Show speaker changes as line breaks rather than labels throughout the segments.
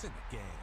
It's in the game.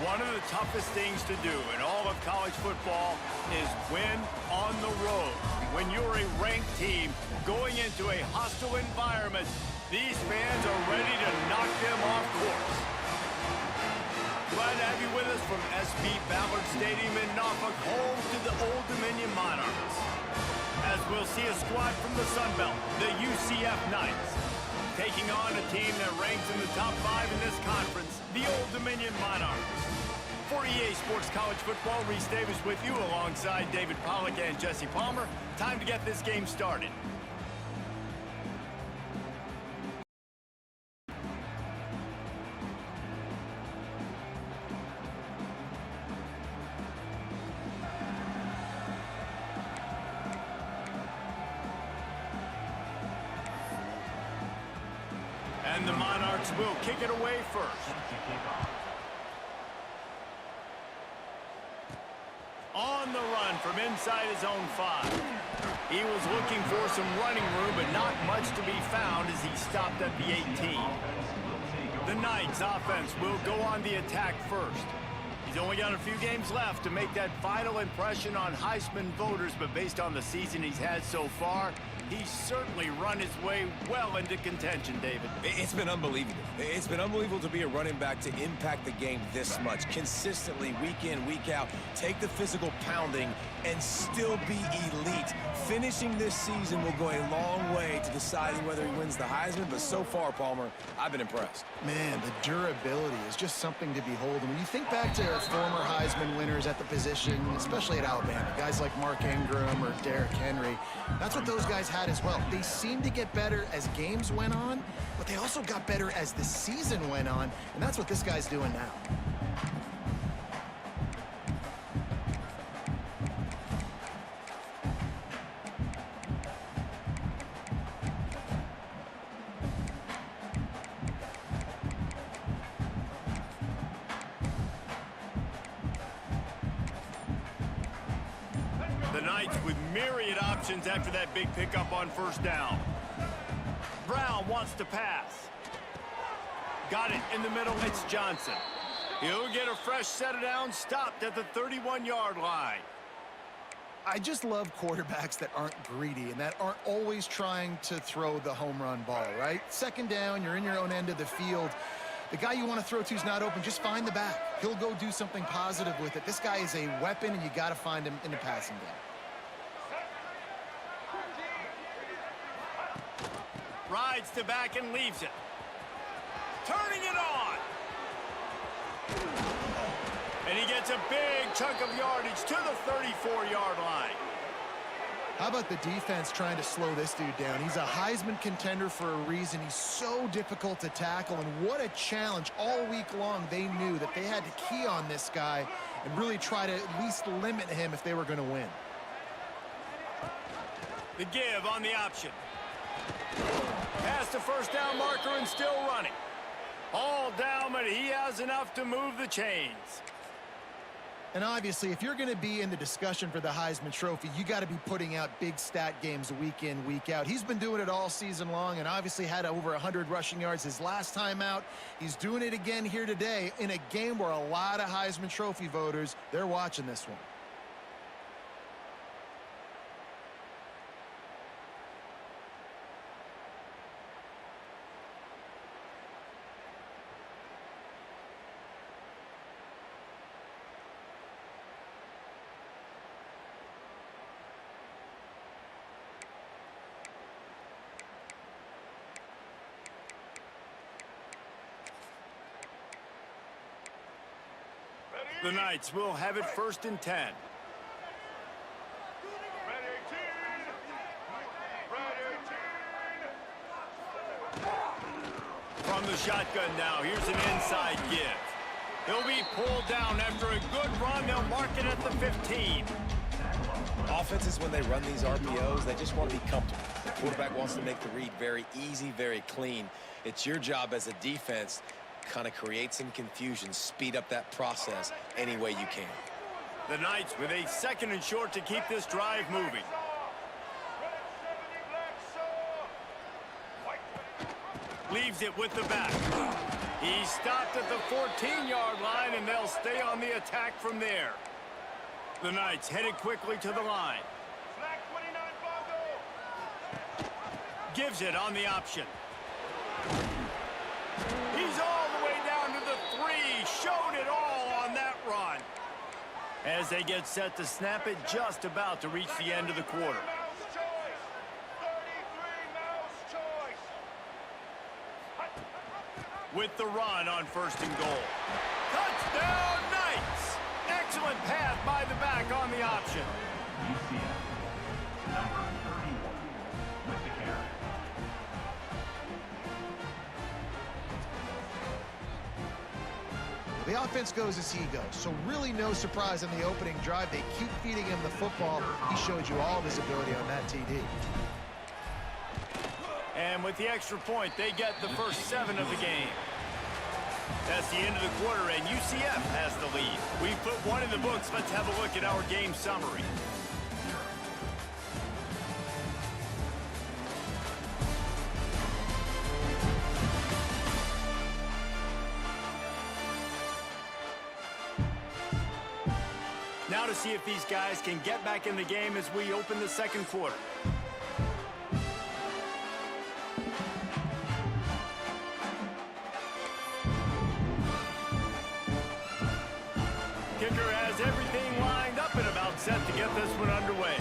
One of the toughest things to do in all of college football is win on the road. When you're a ranked team going into a hostile environment, these fans are ready to knock them off course. Glad to have you with us from SB Ballard Stadium in Norfolk, home to the Old Dominion Monarchs. As we'll see a squad from the Sun Belt, the UCF Knights, taking on a team that ranks in the top 5 in this conference, the Old Dominion Monarchs. For EA Sports College Football, Reese Davis with you alongside David Pollack and Jesse Palmer. Time to get this game started. And the Monarchs will kick it away first. On the run from inside his own 5. He was looking for some running room, but not much to be found as he stopped at the 18. The Knights offense will go on the attack first. He's only got a few games left to make that final impression on Heisman voters, but based on the season he's had so far, He's certainly run his way well into contention, David.
It's been unbelievable. It's been unbelievable to be a running back to impact the game this much. Consistently, week in, week out, take the physical pounding and still be elite. Finishing this season will go a long way to deciding whether he wins the Heisman, but so far, Palmer, I've been impressed.
Man, the durability is just something to behold. And when you think back to former Heisman winners at the position, especially at Alabama, guys like Mark Ingram or Derrick Henry, that's what those guys had as well. They seemed to get better as games went on, but they also got better as the season went on, and that's what this guy's doing now.
The Knights with myriad options after that big pickup on first down. Brown wants to pass. Got it in the middle. It's Johnson. He'll get a fresh set of downs, stopped at the 31-yard line.
I just love quarterbacks that aren't greedy and that aren't always trying to throw the home run ball, right? Second down, you're in your own end of the field. The guy you want to throw to is not open. Just find the back. He'll go do something positive with it. This guy is a weapon, and you got to find him in the passing game.
Rides to back and leaves it. Turning it on. And he gets a big chunk of yardage to the 34-yard line.
How about the defense trying to slow this dude down? He's a Heisman contender for a reason. He's so difficult to tackle, and what a challenge. All week long, they knew that they had to key on this guy and really try to at least limit him if they were going to win.
The give on the option. Past the first down marker and still running. All down, but he has enough to move the chains.
And obviously, if you're going to be in the discussion for the Heisman Trophy, you got to be putting out big stat games week in, week out. He's been doing it all season long and obviously had over 100 rushing yards his last time out. He's doing it again here today in a game where a lot of Heisman Trophy voters, they're watching this one.
The Knights will have it 1st and 10. From the shotgun now, here's an inside give. He'll be pulled down after a good run. They'll mark it at the 15.
Offenses, when they run these RPOs, they just want to be comfortable. The quarterback wants to make the read very easy, very clean. It's your job as a defense kind of create some confusion, speed up that process any way you can.
The Knights with a 2nd and short to keep this drive moving. Leaves it with the back. He's stopped at the 14-yard line, and they'll stay on the attack from there. The Knights headed quickly to the line. Gives it on the option. He's all the way down to the 3. Showed it all on that run. As they get set to snap it, just about to reach the end of the quarter. With the run on 1st and goal. Touchdown, Knights! Excellent pass by the back on the option.
Number 31 with the carry.
The offense goes as he goes, so really no surprise in the opening drive. They keep feeding him the football. He showed you all of his ability on that TD.
And with the extra point, they get the first 7 of the game. That's the end of the quarter, and UCF has the lead. We've put one in the books. Let's have a look at our game summary. Now to see if these guys can get back in the game as we open the 2nd quarter. kicker has everything lined up and about set to get this one underway.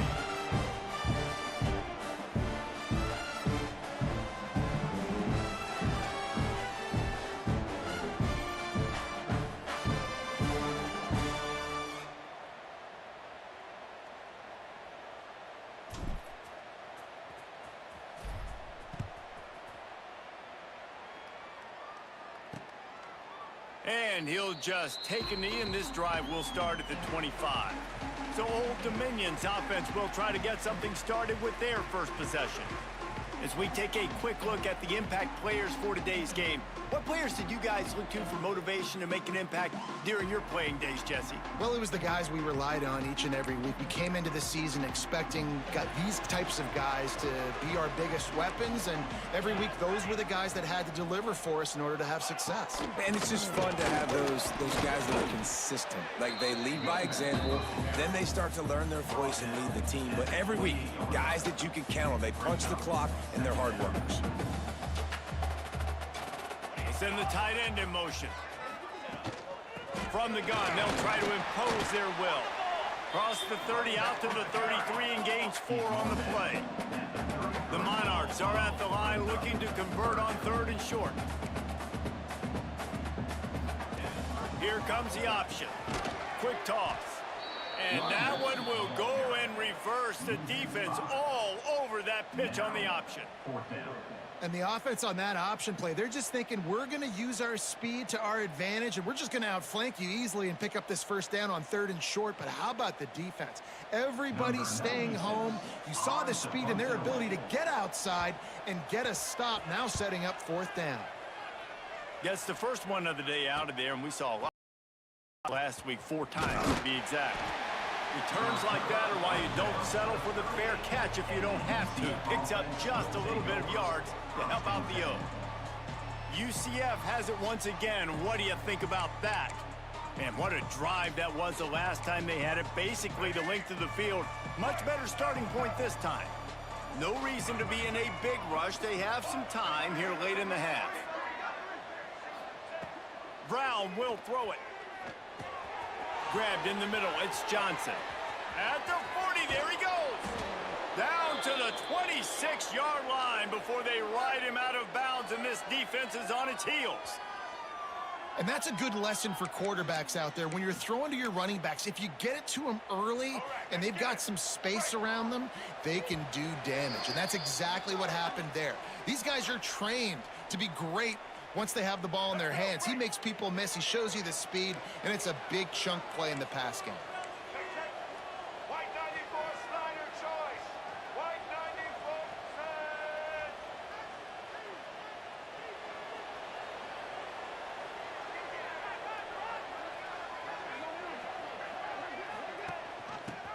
And he'll just take a knee, and this drive will start at the 25. So Old Dominion's offense will try to get something started with their first possession. As we take a quick look at the impact players for today's game, what players did you guys look to for motivation to make an impact during your playing days, Jesse?
Well, it was the guys we relied on each and every week. We came into the season expecting these types of guys to be our biggest weapons, and every week those were the guys that had to deliver for us in order to have success.
And it's just fun to have those guys that are consistent. Like, they lead by example, then they start to learn their voice and lead the team. But every week, guys that you can count on, they punch the clock, and they're hard workers.
Send the tight end in motion. From the gun, they'll try to impose their will. Cross the 30 out to the 33 and gains 4 on the play. The Monarchs are at the line looking to convert on 3rd and short. Here comes the option. Quick toss. And that one will go and reverse. The defense all over that pitch on the option.
4th down.
And the offense on that option play, they're just thinking we're going to use our speed to our advantage, and we're just going to outflank you easily and pick up this 1st down on 3rd and short. But how about the defense? Everybody's staying home. You saw the speed and their ability to get outside and get a stop, now setting up 4th down.
Gets the first one of the day out of there, and we saw a lot last week, 4 times to be exact. Returns like that are why you don't settle for the fair catch if you don't have to. Picks up just a little bit of yards to help out the O. UCF has it once again. What do you think about that? Man, what a drive that was the last time they had it. Basically the length of the field. Much better starting point this time. No reason to be in a big rush. They have some time here late in the half. Brown will throw it. Grabbed in the middle, it's Johnson. At the 40, there he goes. Down to the 26-yard line before they ride him out of bounds, and this defense is on its heels.
And that's a good lesson for quarterbacks out there. When you're throwing to your running backs, if you get it to them early and they've got some space around them, they can do damage. And that's exactly what happened there. These guys are trained to be great once they have the ball in their hands. He makes people miss. He shows you the speed, and it's a big chunk play in the pass game.
White 94 Snyder choice. White 94 set.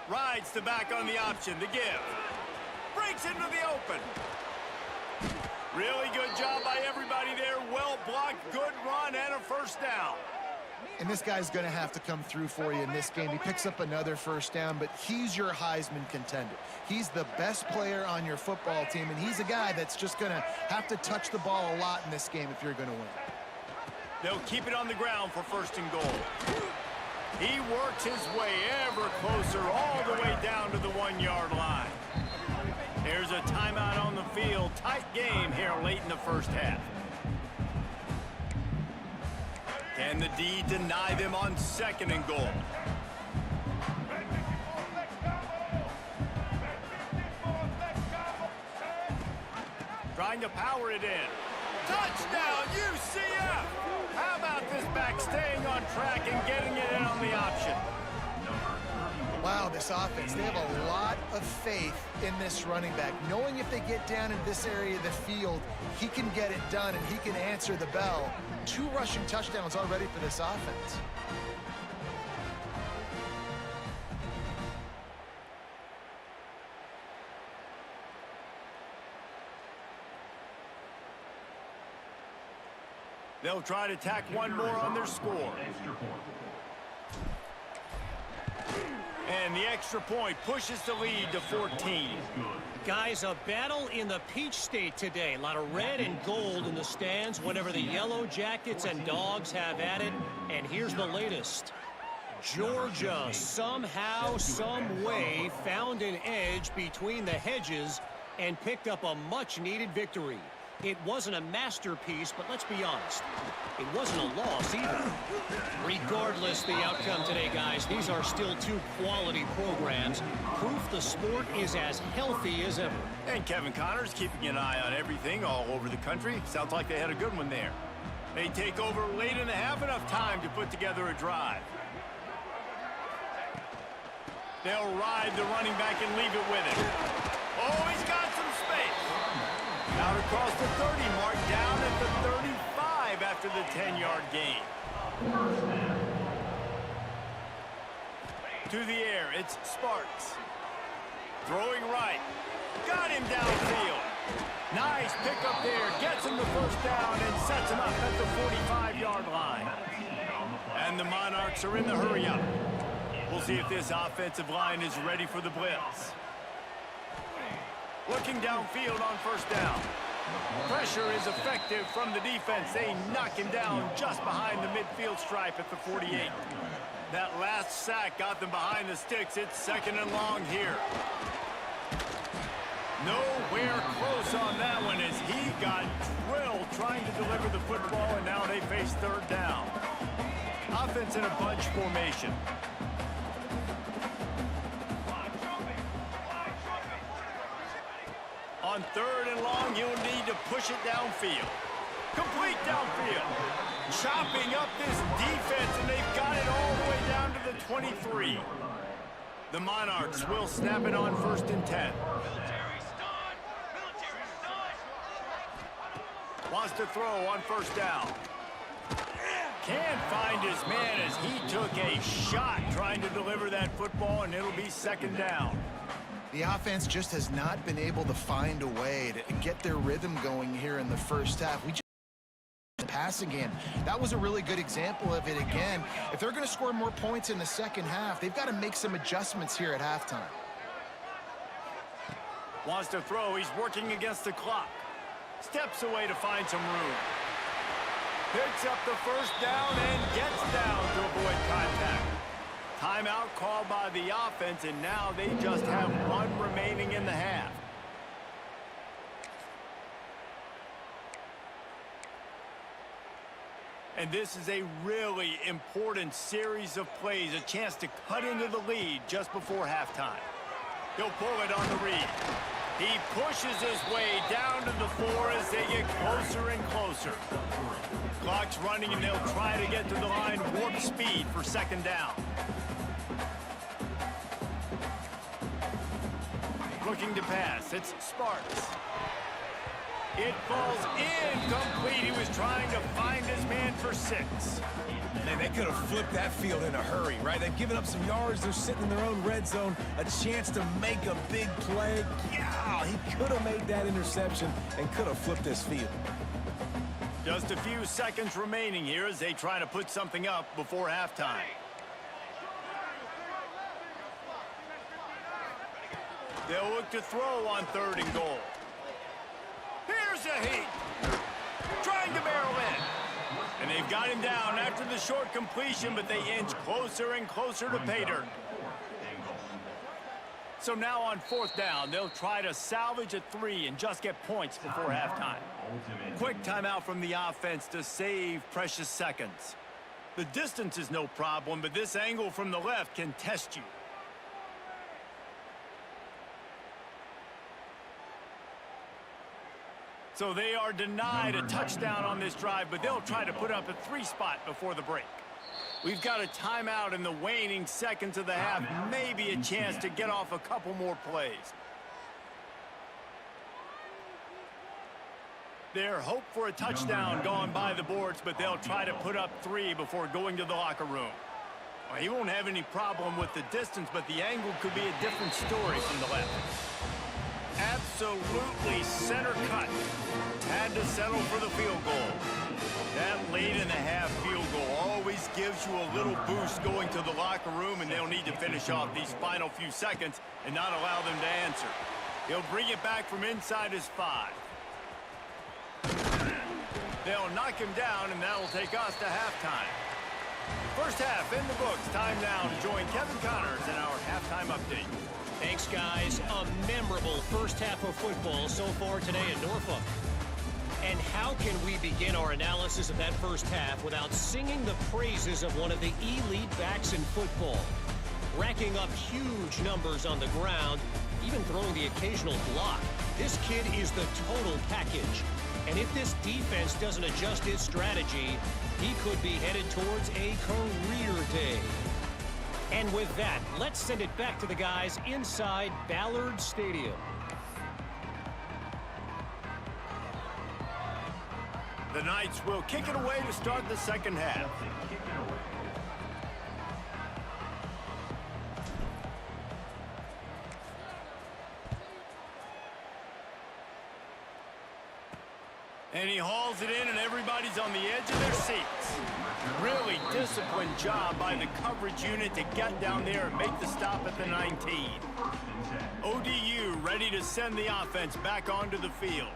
Rides the back on the option, the give. Breaks into the open. Really good job by everybody there. Well blocked, good run, and a 1st down.
And this guy's going to have to come through for you in this game. He picks up another 1st down, but he's your Heisman contender. He's the best player on your football team, and he's a guy that's just going to have to touch the ball a lot in this game if you're going to win.
They'll keep it on the ground for 1st and goal. He works his way ever closer all the way down to the 1-yard line. There's a timeout on the field. Tight game here late in the 1st half. Can the D deny them on 2nd and goal? Trying to power it in. Touchdown, UCF! How about this back staying on track and getting it in on the option?
Wow, this offense, they have a lot of faith in this running back, knowing if they get down in this area of the field, he can get it done and he can answer the bell. 2 rushing touchdowns already for this offense.
They'll try to tack one more on their score.
Extra point.
And the extra point pushes the lead to 14.
Guys, a battle in the Peach State today. A lot of red and gold in the stands whenever the Yellow Jackets and Dogs have at it. And here's the latest. Georgia somehow, some way found an edge between the hedges and picked up a much-needed victory. It wasn't a masterpiece, but let's be honest, it wasn't a loss either. Regardless the outcome today, guys, these are still two quality programs. Proof the sport is as healthy as ever.
And Kevin Connors keeping an eye on everything all over the country. Sounds like they had a good one there. They take over late in the half, enough time to put together a drive. They'll ride the running back and leave it with him. Oh, he's got some space. Out across the 30 mark, down at the 35 after the 10-yard gain. To the air, it's Sparks. Throwing right. Got him downfield. Nice pickup there. Gets him the first down and sets him up at the 45-yard line. And the Monarchs are in the hurry-up. We'll see if this offensive line is ready for the blitz. Looking downfield on first down. Pressure is effective from the defense. They knock him down just behind the midfield stripe at the 48. That last sack got them behind the sticks. It's second and long here. Nowhere close on that one as he got drilled trying to deliver the football, and now they face third down. Offense in a bunch formation. On third and long, you'll need to push it downfield. Complete downfield. Chopping up this defense, and they've got it all the way down to the 23. The Monarchs will snap it on first and 10. Wants to throw on first down. Can't find his man as he took a shot trying to deliver that football, and it'll be second down.
The offense just has not been able to find a way to get their rhythm going here in the first half. We just the passing game. That was a really good example of it again. If they're going to score more points in the second half, they've got to make some adjustments here at halftime.
Wants to throw. He's working against the clock. Steps away to find some room. Picks up the first down and gets down to avoid contact. Timeout called by the offense, and now they just have one remaining in the half. And this is a really important series of plays, a chance to cut into the lead just before halftime. He'll pull it on the read. He pushes his way down to the 4 as they get closer and closer. Clock's running, and they'll try to get to the line warp speed for second down. Looking to pass. It's Sparks. It falls incomplete. He was trying to find his man for 6.
Man, they could have flipped that field in a hurry, right? They've given up some yards. They're sitting in their own red zone. A chance to make a big play. Yeah, he could have made that interception and could have flipped this field.
Just a few seconds remaining here as they try to put something up before halftime. They'll look to throw on third and goal. Here's a heat. Trying to barrel in. And they've got him down after the short completion, but they inch closer and closer to pay dirt. So now on fourth down, they'll try to salvage a 3 and just get points before halftime. Quick timeout from the offense to save precious seconds. The distance is no problem, but this angle from the left can test you. So they are denied a touchdown on this drive, but they'll try to put up a 3 spot before the break. We've got a timeout in the waning seconds of the half, maybe a chance to get off a couple more plays. Their hope for a touchdown gone by the boards, but they'll try to put up 3 before going to the locker room. Well, he won't have any problem with the distance, but the angle could be a different story from the left. Absolutely center cut. Had to settle for the field goal. That late in the half field goal always gives you a little boost going to the locker room, and they'll need to finish off these final few seconds and not allow them to answer. He'll bring it back from inside his 5. They'll knock him down, and that'll take us to halftime. First half in the books. Time now to join Kevin Connors in our halftime update.
Thanks, guys. A memorable first half of football so far today in Norfolk. And how can we begin our analysis of that first half without singing the praises of one of the elite backs in football? Racking up huge numbers on the ground, even throwing the occasional block. This kid is the total package. And if this defense doesn't adjust its strategy, he could be headed towards a career day. And with that, let's send it back to the guys inside Ballard Stadium.
The Knights will kick it away to start the second half. And he hauls it in, and everybody's on the edge of their seats. Really disciplined job by the coverage unit to get down there and make the stop at the 19. ODU ready to send the offense back onto the field.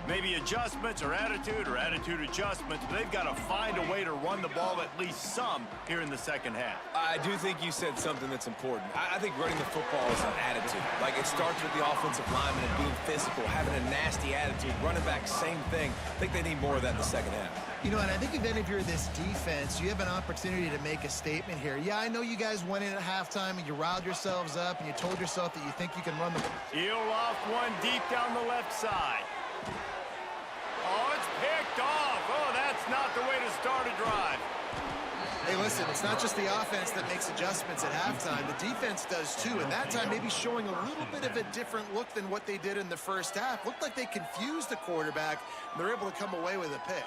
Maybe adjustments or attitude adjustments, but they've got to find a way to run the ball at least some here in the second half.
I do think you said something that's important. I think running the football is an attitude. Like, it starts with the offensive lineman and being physical, having a nasty attitude. Running back, same thing. I think they need more of that in the second half.
You know, and I think then if you're this defense, you have an opportunity to make a statement here. Yeah, I know you guys went in at halftime and you riled yourselves up and you told yourself that you think you can run the...
Heel off one deep down the left side. Oh, it's picked off. Oh, that's not the way to start a drive.
Hey, listen, it's not just the offense that makes adjustments at halftime. The defense does too, and that time maybe showing a little bit of a different look than what they did in the first half. Looked like they confused the quarterback, and they're able to come away with a pick.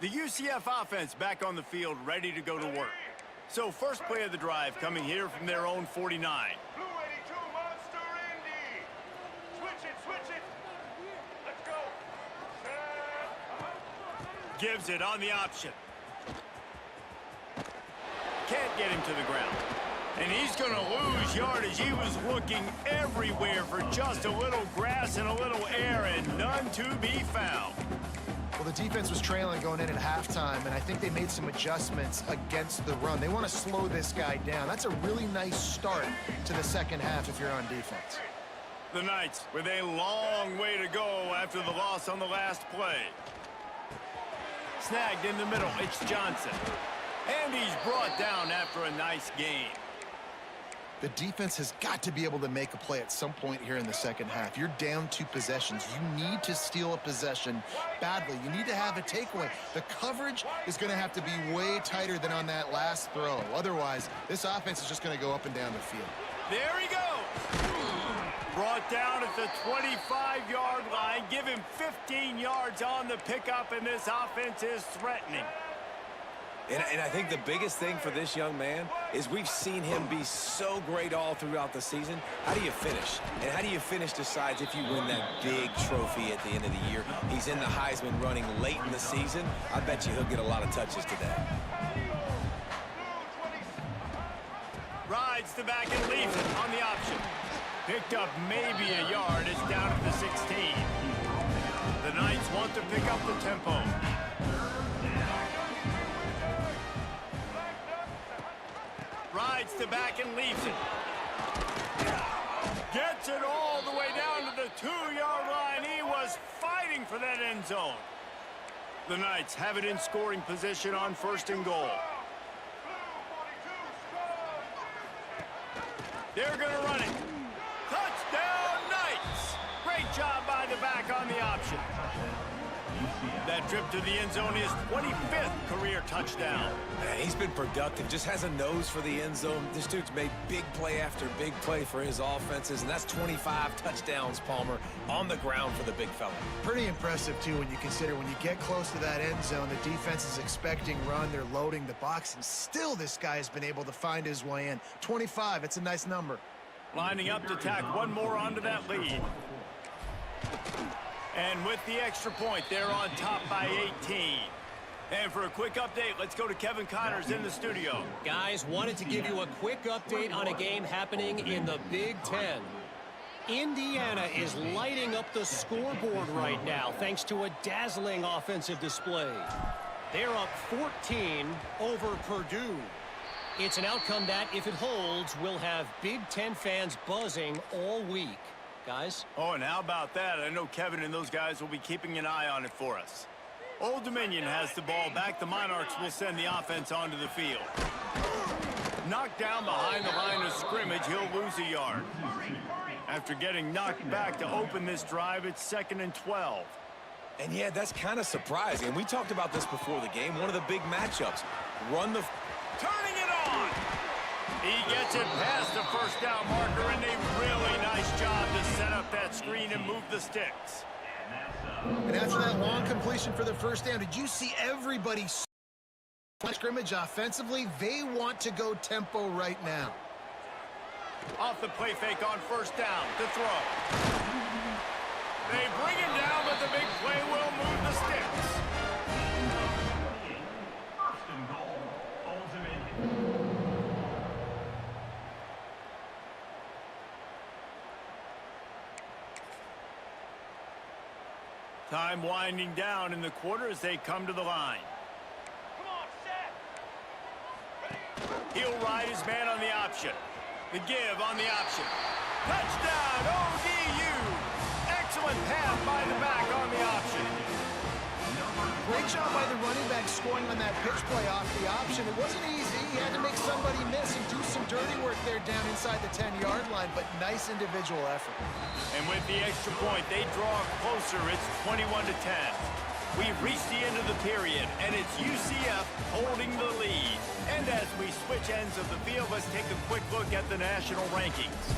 The UCF offense back on the field, ready to go to work. So first play of the drive coming here from their own 49.
Blue 82 Monster Indy. Switch it. Let's go. Set.
Gives it on the option. Can't get him to the ground. And he's going to lose yardage. He was looking everywhere for just a little grass and a little air, and none to be found.
Well, the defense was trailing going in at halftime, and I think they made some adjustments against the run. They want to slow this guy down. That's a really nice start to the second half if you're on defense.
The Knights with a long way to go after the loss on the last play. Snagged in the middle, it's Johnson. And he's brought down after a nice gain.
The defense has got to be able to make a play at some point here in the second half. You're down 2 possessions. You need to steal a possession badly. You need to have a takeaway. The coverage is going to have to be way tighter than on that last throw. Otherwise, this offense is just going to go up and down the field.
There he goes. Brought down at the 25-yard line. Give him 15 yards on the pickup, and this offense is threatening.
And I think the biggest thing for this young man is we've seen him be so great all throughout the season. How do you finish? And how do you finish decides if you win that big trophy at the end of the year. He's in the Heisman running late in the season. I bet you he'll get a lot of touches today.
Rides the back and leaves it on the option. Picked up maybe a yard. It's down at the 16. The Knights want to pick up the tempo. Rides the back and leaves it. Gets it all the way down to the 2-yard line. He was fighting for that end zone. The Knights have it in scoring position on 1st and goal. They're going to run it. Touchdown, Knights! Great job by the back on the option. That trip to the end zone is 25th career touchdown.
Man, he's been productive, just has a nose for the end zone. This dude's made big play after big play for his offenses, and that's 25 touchdowns, Palmer, on the ground for the big fella.
Pretty impressive, too, when you consider when you get close to that end zone, the defense is expecting run, they're loading the box, and still this guy has been able to find his way in. 25, it's a nice number.
Lining up to tack one more onto that lead. And with the extra point, they're on top by 18. And for a quick update, let's go to Kevin Connors in the studio.
Guys, wanted to give you a quick update on a game happening in the Big Ten. Indiana is lighting up the scoreboard right now thanks to a dazzling offensive display. They're up 14 over Purdue. It's an outcome that, if it holds, will have Big Ten fans buzzing all week. Guys?
Oh, and how about that? I know Kevin and those guys will be keeping an eye on it for us. Old Dominion has the ball back. The Monarchs will send the offense onto the field. Knocked down behind the line of scrimmage, he'll lose a yard. After getting knocked back to open this drive, it's 2nd and 12.
And yeah, that's kind of surprising. And we talked about this before the game. One of the big matchups.
Turning it on! He gets it past the first down marker, and a really nice job to set up that screen and move the sticks.
And after that long completion for the first down, did you see everybody scrimmage offensively? They want to go tempo right now.
Off the play fake on first down to throw. They bring him down, but the big play will move the sticks.
First and goal, Old Dominion.
Time winding down in the quarter as they come to the line.
Come on, set.
He'll ride his man on the option. The give on the option. Touchdown, ODU! Excellent pass by the back on the option.
Great job by the running back scoring on that pitch play off the option. It wasn't easy. He had to make somebody miss and do some dirty work there down inside the 10-yard line, but nice individual effort.
And with the extra point, they draw closer. It's 21-10. We've reached the end of the period, and it's UCF holding the lead. And as we switch ends of the field, let's take a quick look at the national rankings.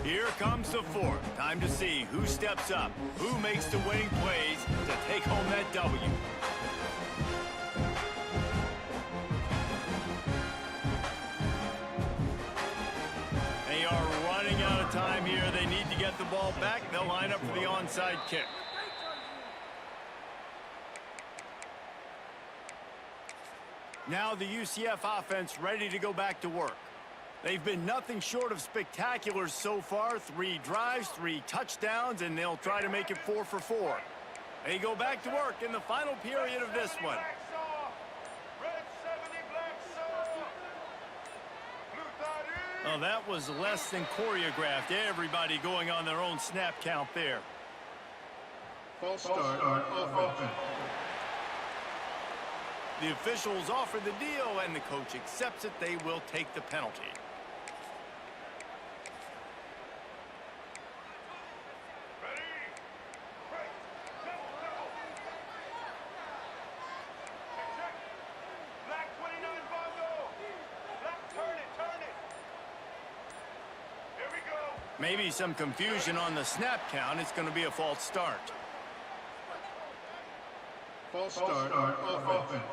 Here comes the fourth. Time to see who steps up, who makes the winning plays to take home that W. They are running out of time here. They need to get the ball back. They'll line up for the onside kick. Now the UCF offense ready to go back to work. They've been nothing short of spectacular so far. 3 drives, 3 touchdowns, and they'll try to make it 4 for 4. They go back to work in the final period of this one.
Red 70 black saw. Blue 30.
Oh, that was less than choreographed. Everybody going on their own snap count there.
False start on offense.
The officials offer the deal, and the coach accepts it. They will take the penalty.
Ready? Break. Double. Check. Black 29 Bongo. Black, turn it. Here we go.
Maybe some confusion on the snap count. It's going to be a false start.
False start on offense.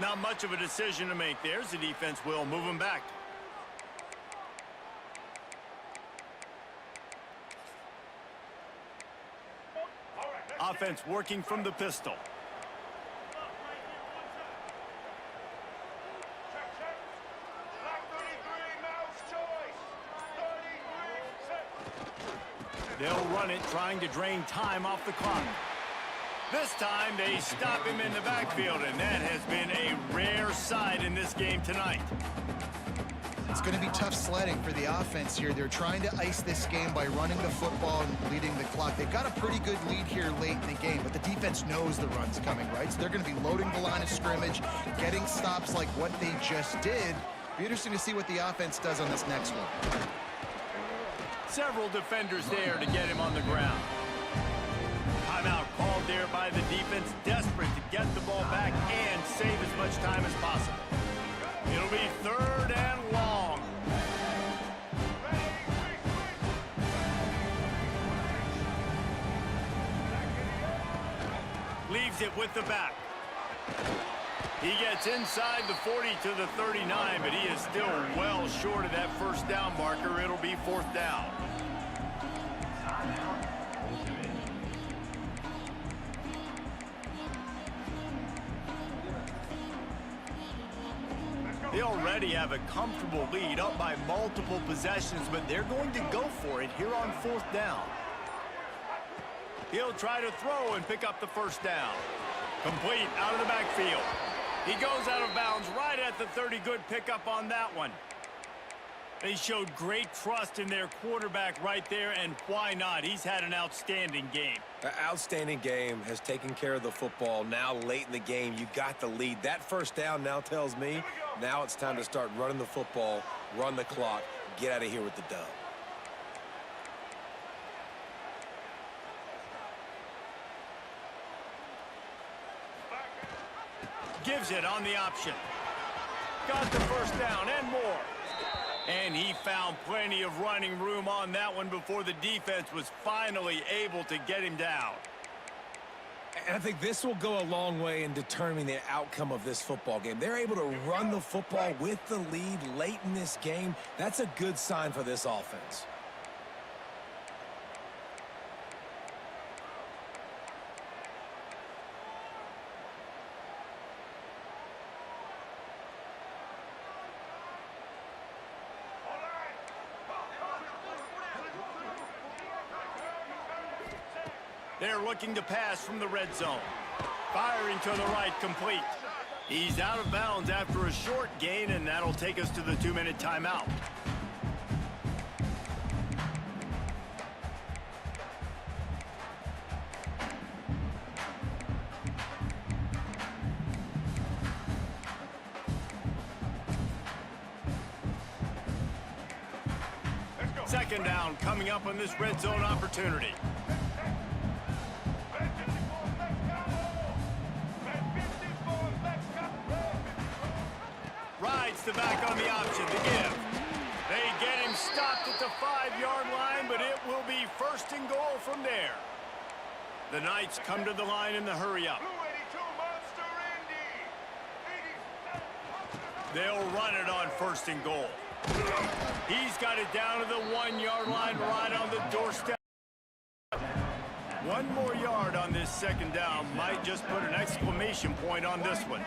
Not much of a decision to make there. The defense will move him back. Offense working from the pistol.
Check. Black 33, mouse choice. 33, set.
They'll run it, trying to drain time off the clock. This time, they stop him in the backfield, and that has been a rare sight in this game tonight.
It's going to be tough sledding for the offense here. They're trying to ice this game by running the football and bleeding the clock. They've got a pretty good lead here late in the game, but the defense knows the run's coming, right? So they're going to be loading the line of scrimmage, getting stops like what they just did. Be interesting to see what the offense does on this next one.
Several defenders there to get him on the ground. Timeout called there by the defense, desperate to get the ball back and save as much time as possible. It'll be 3rd and long. Leaves it with the back. He gets inside the 40 to the 39, but he is still well short of that first down marker. It'll be fourth down. They already have a comfortable lead, up by multiple possessions, but they're going to go for it here on fourth down. He'll try to throw and pick up the first down. Complete out of the backfield. He goes out of bounds right at the 30. Good pickup on that one. They showed great trust in their quarterback right there, and why not? He's had an outstanding game.
An outstanding game, has taken care of the football. Now late in the game, you got the lead. That first down now tells me now it's time to start running the football, run the clock, get out of here with the dub.
Gives it on the option. Got the first down and more. And he found plenty of running room on that one before the defense was finally able to get him down.
And I think this will go a long way in determining the outcome of this football game. They're able to run the football with the lead late in this game. That's a good sign for this offense.
They're looking to pass from the red zone. Firing to the right, complete. He's out of bounds after a short gain, and that'll take us to the 2-minute timeout. Second down coming up on this red zone opportunity. Rides the back on the option to give. They get him stopped at the 5-yard line, but it will be first and goal from there. The Knights come to the line in the hurry-up. They'll run it on first and goal. He's got it down to the 1-yard line right on the doorstep. One more yard on this second down might just put an exclamation point on this one.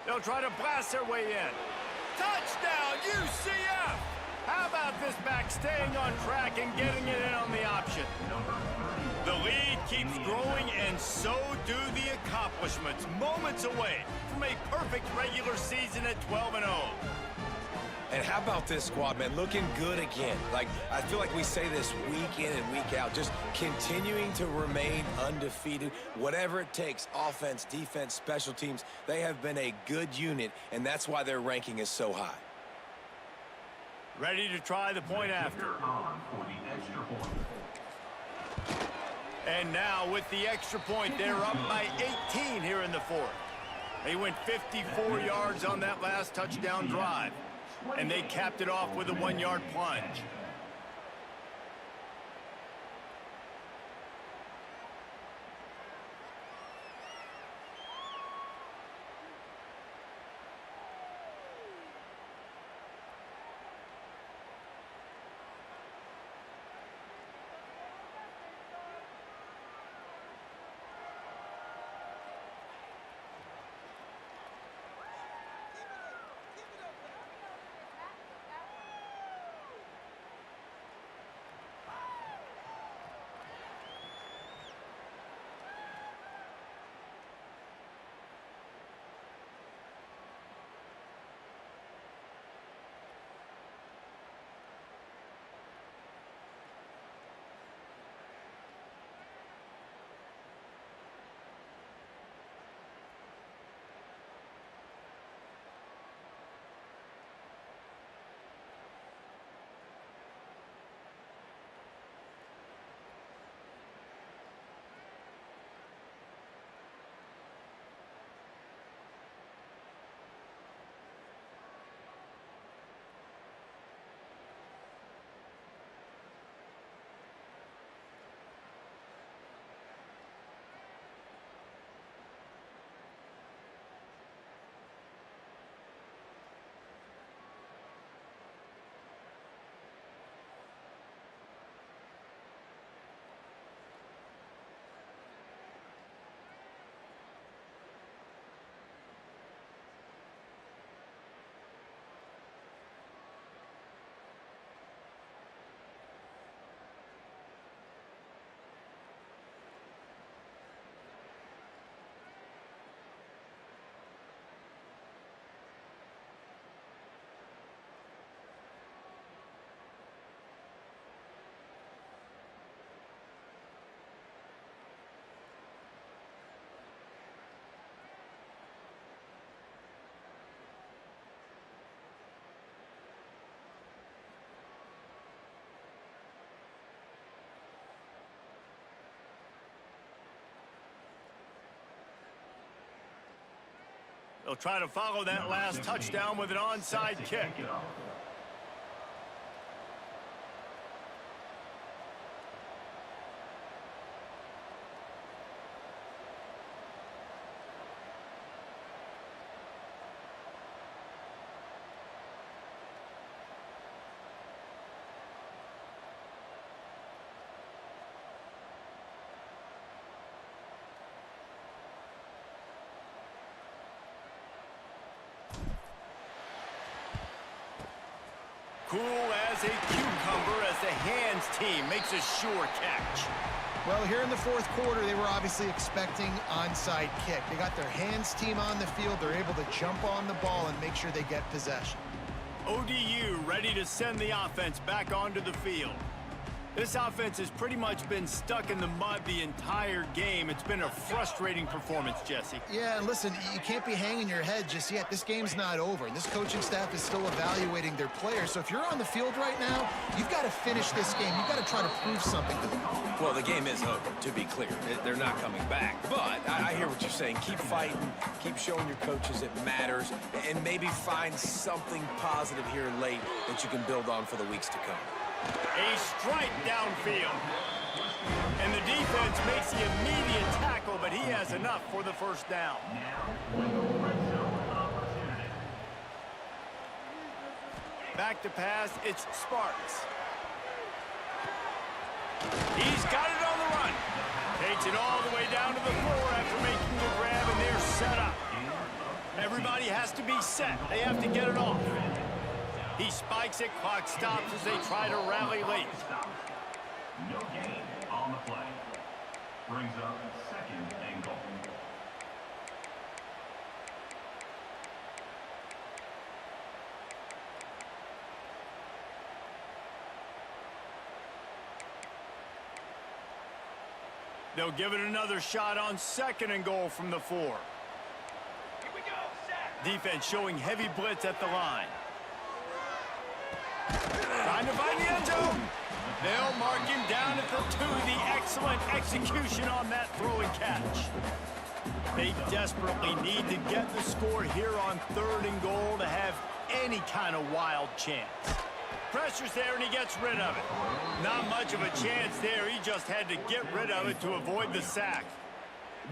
They'll try to blast their way in. Touchdown, UCF! How about this back staying on track and getting it in on the option? The lead keeps growing, and so do the accomplishments. Moments away from a perfect regular season at 12-0.
And how about this squad, man? Looking good again. Like, I feel like we say this week in and week out, just continuing to remain undefeated. Whatever it takes, offense, defense, special teams, they have been a good unit, and that's why their ranking is so high.
Ready to try the point after. And now with the extra point, they're up by 18 here in the fourth. They went 54 yards on that last touchdown drive, and they capped it off with a 1-yard plunge. They'll try to follow that last touchdown with an onside kick. Cool as a cucumber as the hands team makes a sure catch.
Well, here in the fourth quarter, they were obviously expecting onside kick. They got their hands team on the field. They're able to jump on the ball and make sure they get possession.
ODU ready to send the offense back onto the field. This offense has pretty much been stuck in the mud the entire game. It's been a frustrating performance, Jesse.
Yeah, and listen, you can't be hanging your head just yet. This game's not over, and this coaching staff is still evaluating their players. So if you're on the field right now, you've got to finish this game. You've got to try to prove something to them.
Well, the game is over, to be clear. They're not coming back. But I hear what you're saying. Keep fighting. Keep showing your coaches it matters. And maybe find something positive here late that you can build on for the weeks to come.
A strike downfield. And the defense makes the immediate tackle, but he has enough for the first down. Back to pass, it's Sparks. He's got it on the run. Takes it all the way down to the floor after making the grab, and they're set up. Everybody has to be set. They have to get it off. He spikes it, clock stops as they try to rally late.
No gain on the play. Brings up second and goal.
They'll give it another shot on second and goal from the 4.
Here we go, set.
Defense showing heavy blitz at the line. Trying to find the end zone. They'll mark him down at the 2. The excellent execution on that throw and catch. They desperately need to get the score here on third and goal to have any kind of wild chance. Pressure's there and he gets rid of it. Not much of a chance there. He just had to get rid of it to avoid the sack.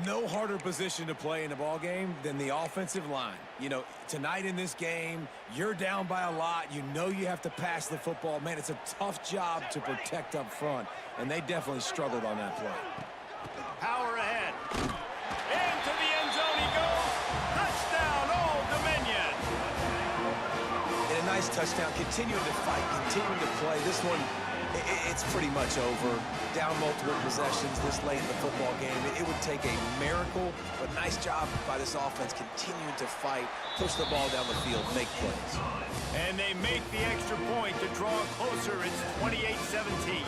No harder position to play in a ball game than the offensive line. You know, tonight in this game, you're down by a lot. You know you have to pass the football. Man, it's a tough job to protect up front, and they definitely struggled on that play.
Power ahead. Into the end zone he goes. Touchdown, Old Dominion.
And a nice touchdown. Continuing to fight, continuing to play. This one, it's pretty much over. Down multiple possessions this late in the football game. It would take a miracle, but nice job by this offense continuing to fight, push the ball down the field, make plays.
And they make the extra point to draw closer. It's 28-17.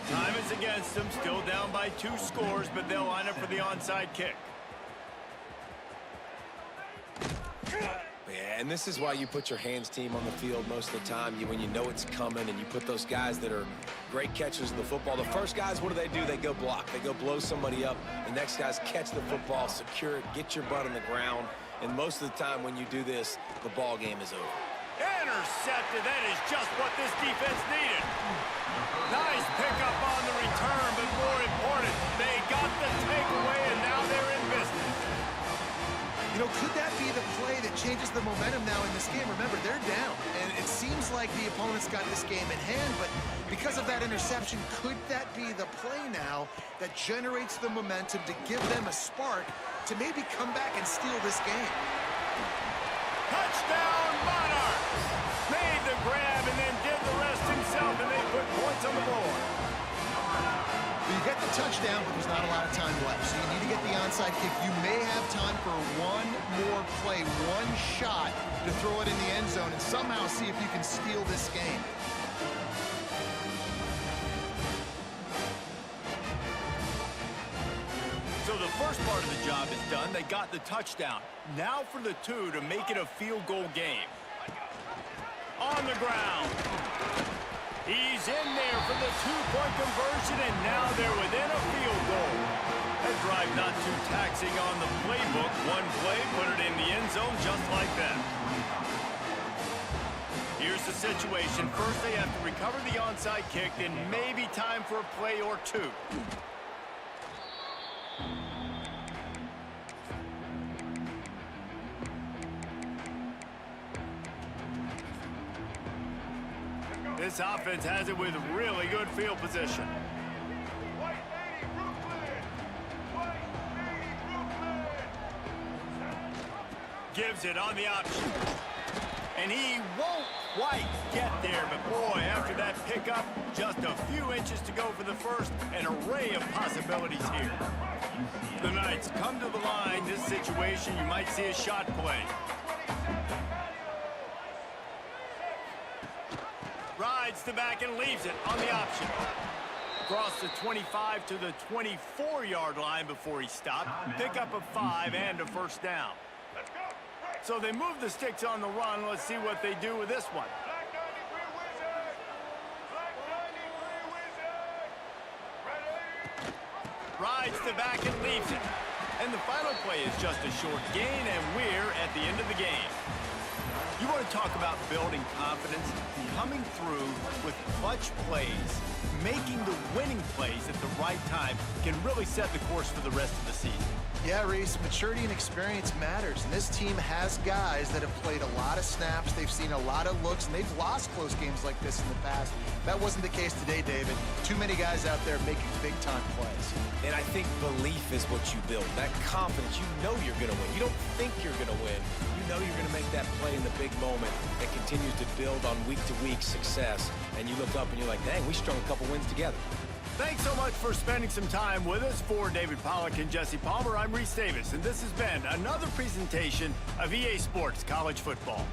Time is against them, still down by 2 scores, but they'll line up for the onside kick.
Yeah, and this is why you put your hands team on the field most of the time. When you know it's coming and you put those guys that are great catchers of the football. The first guys, what do? They go block. They go blow somebody up. The next guys catch the football, secure it, get your butt on the ground. And most of the time when you do this, the ball game is over.
Intercepted. That is just what this defense needed. Nice pickup on the return, but more important, they got the takeaway, and now they're in business.
You know, could that be the play that changes the momentum now in this game? Remember, they're down, and it seems like the opponent's got this game in hand, but because of that interception, could that be the play now that generates the momentum to give them a spark to maybe come back and steal this game?
Touchdown, Monarchs! Made the grab and then did the rest himself, and they put points on the board.
You get the touchdown, but there's not a lot of time left, so you need to get the onside kick. You may have time for one more play, one shot to throw it in the end zone and somehow see if you can steal this game.
So the first part of the job is done. They got the touchdown. Now for the 2 to make it a field goal game. On the ground. He's in there for the 2-point conversion, and now they're within a field goal. That drive not too taxing on the playbook. One play, put it in the end zone just like that. Here's the situation. First, they have to recover the onside kick, and maybe time for a play or two. This offense has it with really good field position.
White Lady Brooklyn! White Lady Brooklyn!
Gives it on the option. And he won't quite get there, but boy, after that pickup, just a few inches to go for the first. An array of possibilities here. The Knights come to the line. This situation, you might see a shot play. Rides the back and leaves it on the option. Across the 25 to the 24-yard line before he stopped. Pickup of 5 and a first down.
Let's go! Right!
So they move the sticks on the run. Let's see what they do with this one.
Black 93 Wizard! Black 93 Wizard! Ready?
Rides the back and leaves it. And the final play is just a short gain, and we're at the end of the game. You want to talk about building confidence? Coming through with clutch plays, making the winning plays at the right time can really set the course for the rest of the season.
Yeah, Reese, maturity and experience matters, and this team has guys that have played a lot of snaps, they've seen a lot of looks, and they've lost close games like this in the past. That wasn't the case today, David. Too many guys out there making big-time plays.
And I think belief is what you build. That confidence, you know you're going to win. You don't think you're going to win. You know you're going to make that play in the big moment that continues to build on week-to-week success. And you look up and you're like, dang, we strung a couple wins together.
Thanks so much for spending some time with us. For David Pollack and Jesse Palmer, I'm Reese Davis, and this has been another presentation of EA Sports College Football.